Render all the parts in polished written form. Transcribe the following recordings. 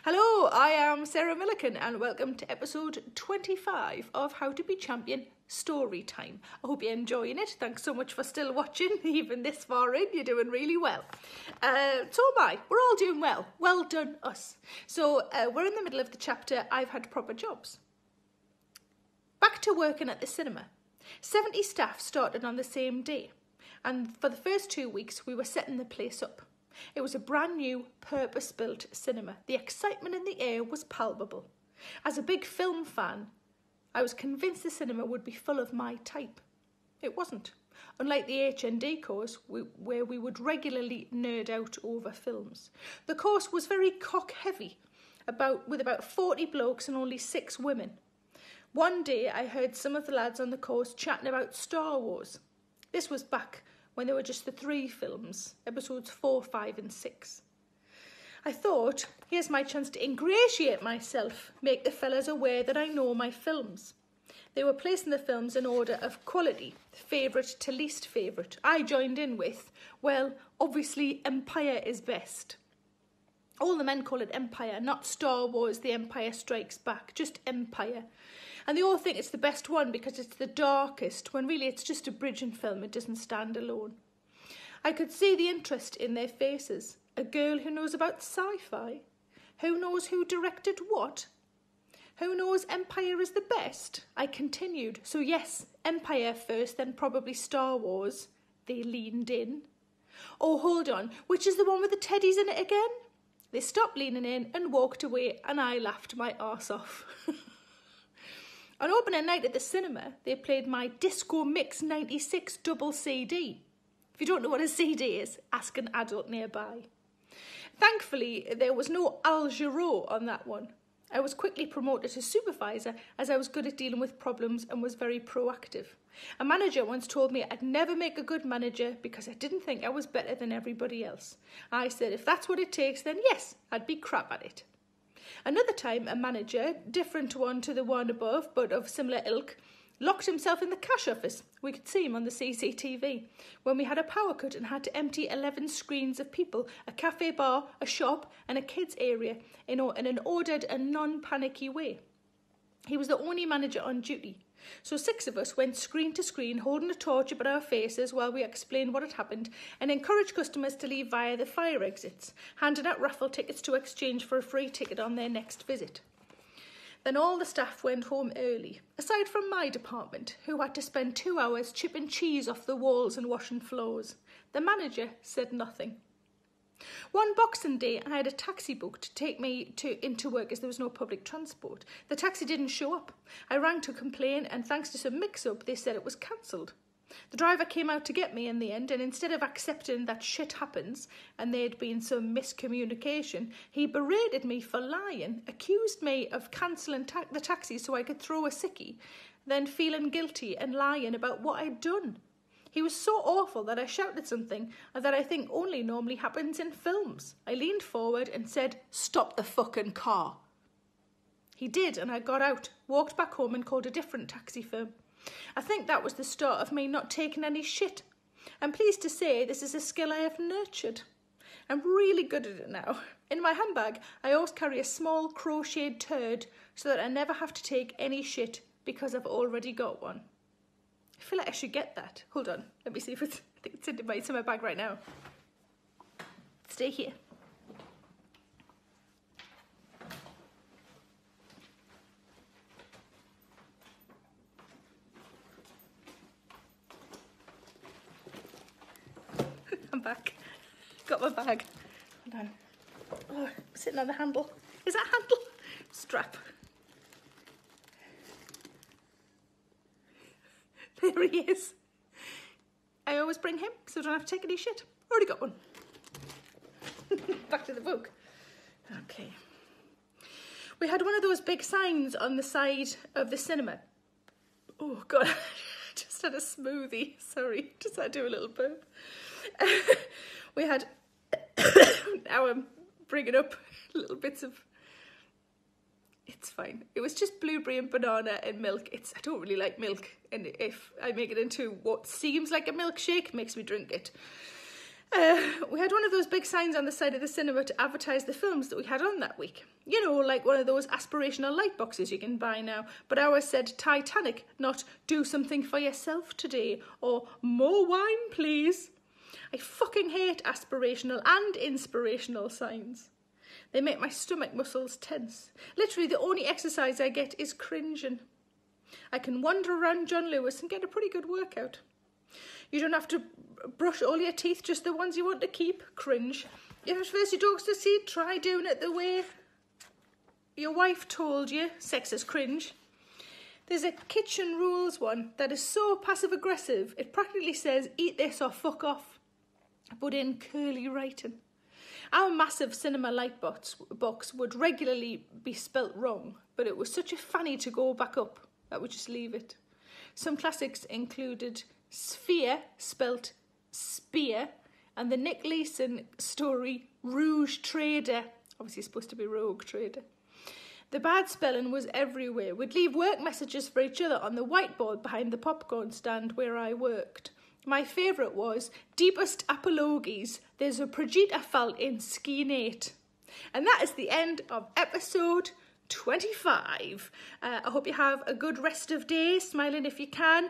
Hello, I am Sarah Millican and welcome to episode 25 of How to Be Champion Storytime. I hope you're enjoying it. Thanks so much for still watching, even this far in. You're doing really well. So am I. We're all doing well. Well done, us. So we're in the middle of the chapter, I've had proper jobs. Back to working at the cinema. 70 staff started on the same day, and for the first 2 weeks we were setting the place up. It was a brand new, purpose-built cinema. The excitement in the air was palpable. As a big film fan, I was convinced the cinema would be full of my type. It wasn't. Unlike the HND course, where we would regularly nerd out over films. The course was very cock-heavy, with about 40 blokes and only 6 women. One day I heard some of the lads on the course chatting about Star Wars. This was back when there were just the 3 films, episodes 4, 5 and 6. I thought, here's my chance to ingratiate myself, make the fellas aware that I know my films. They were placing the films in order of quality, favourite to least favourite. I joined in with, well, obviously Empire is best. All the men call it Empire, not Star Wars, The Empire Strikes Back, just Empire. And they all think it's the best one because it's the darkest, when really it's just a bridging film, it doesn't stand alone. I could see the interest in their faces. A girl who knows about sci-fi? Who knows who directed what? Who knows Empire is the best? I continued. So yes, Empire first, then probably Star Wars. They leaned in. Oh, hold on, which is the one with the teddies in it again? They stopped leaning in and walked away, and I laughed my arse off. On opening night at the cinema, they played my Disco Mix 96 double CD. If you don't know what a CD is, ask an adult nearby. Thankfully, there was no Al Jarreau on that one. I was quickly promoted to supervisor as I was good at dealing with problems and was very proactive. A manager once told me I'd never make a good manager because I didn't think I was better than everybody else. I said if that's what it takes, then yes, I'd be crap at it. Another time, a manager, different one to the one above, but of similar ilk, locked himself in the cash office. We could see him on the CCTV. When we had a power cut and had to empty 11 screens of people, a cafe bar, a shop and a kids area in an ordered and non-panicky way. He was the only manager on duty. So 6 of us went screen to screen holding a torch about our faces while we explained what had happened and encouraged customers to leave via the fire exits, handing out raffle tickets to exchange for a free ticket on their next visit. Then all the staff went home early, aside from my department, who had to spend 2 hours chipping cheese off the walls and washing floors. The manager said nothing. One Boxing Day, I had a taxi booked to take me into work as there was no public transport. The taxi didn't show up. I rang to complain and thanks to some mix-up, they said it was cancelled. The driver came out to get me in the end and instead of accepting that shit happens and there'd been some miscommunication, he berated me for lying, accused me of cancelling the taxi so I could throw a sickie, then feeling guilty and lying about what I'd done. He was so awful that I shouted something that I think only normally happens in films. I leaned forward and said, "Stop the fucking car." He did, and I got out, walked back home and called a different taxi firm. I think that was the start of me not taking any shit. I'm pleased to say this is a skill I have nurtured. I'm really good at it now. In my handbag, I always carry a small crocheted turd so that I never have to take any shit because I've already got one. I feel like I should get that. Hold on, let me see if it's, I think it's in my bag right now. Stay here. I'm back. Got my bag. Hold on. Oh, sitting on the handle. Is that handle? Strap. There he is. I always bring him so I don't have to take any shit. Already got one. Back to the book. Okay. We had one of those big signs on the side of the cinema. Oh God, I just had a smoothie. Sorry, just had to do a little burp. We had, now I'm bringing up little bits of, it's fine. It was just blueberry and banana and milk. I don't really like milk, and if I make it into what seems like a milkshake, it makes me drink it. We had one of those big signs on the side of the cinema to advertise the films that we had on that week. You know, like one of those aspirational light boxes you can buy now. But ours said Titanic, not do something for yourself today, or more wine, please. I fucking hate aspirational and inspirational signs. They make my stomach muscles tense. Literally, the only exercise I get is cringing. I can wander around John Lewis and get a pretty good workout. You don't have to brush all your teeth, just the ones you want to keep. Cringe. If at first your dog's to see, try doing it the way your wife told you. Sexist cringe. There's a kitchen rules one that is so passive-aggressive, it practically says, eat this or fuck off, but in curly writing. Our massive cinema light box would regularly be spelt wrong, but it was such a fanny to go back up that we just leave it. Some classics included Sphere, spelt spear, and the Nick Leeson story Rouge Trader, obviously supposed to be Rogue Trader. The bad spelling was everywhere. We'd leave work messages for each other on the whiteboard behind the popcorn stand where I worked. My favourite was, deepest apologies, there's a Progita fault in Skinate. And that is the end of episode 25. I hope you have a good rest of day, smiling if you can.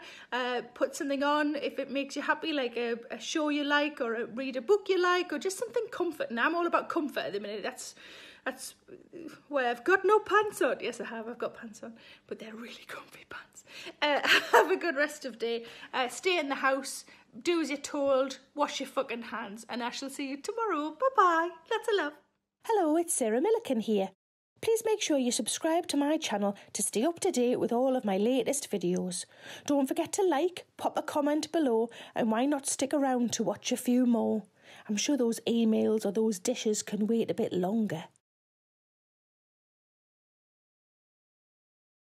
Put something on if it makes you happy, like a show you like, or read a book you like, or just something comforting. I'm all about comfort at the minute. That's why I've got no pants on. Yes, I have. I've got pants on, but they're really comfy pants. Have a good rest of day. Stay in the house. Do as you're told. Wash your fucking hands, and I shall see you tomorrow. Bye-bye. Lots of love. Hello, it's Sarah Millican here. Please make sure you subscribe to my channel to stay up to date with all of my latest videos. Don't forget to like, pop a comment below, and why not stick around to watch a few more? I'm sure those emails or those dishes can wait a bit longer.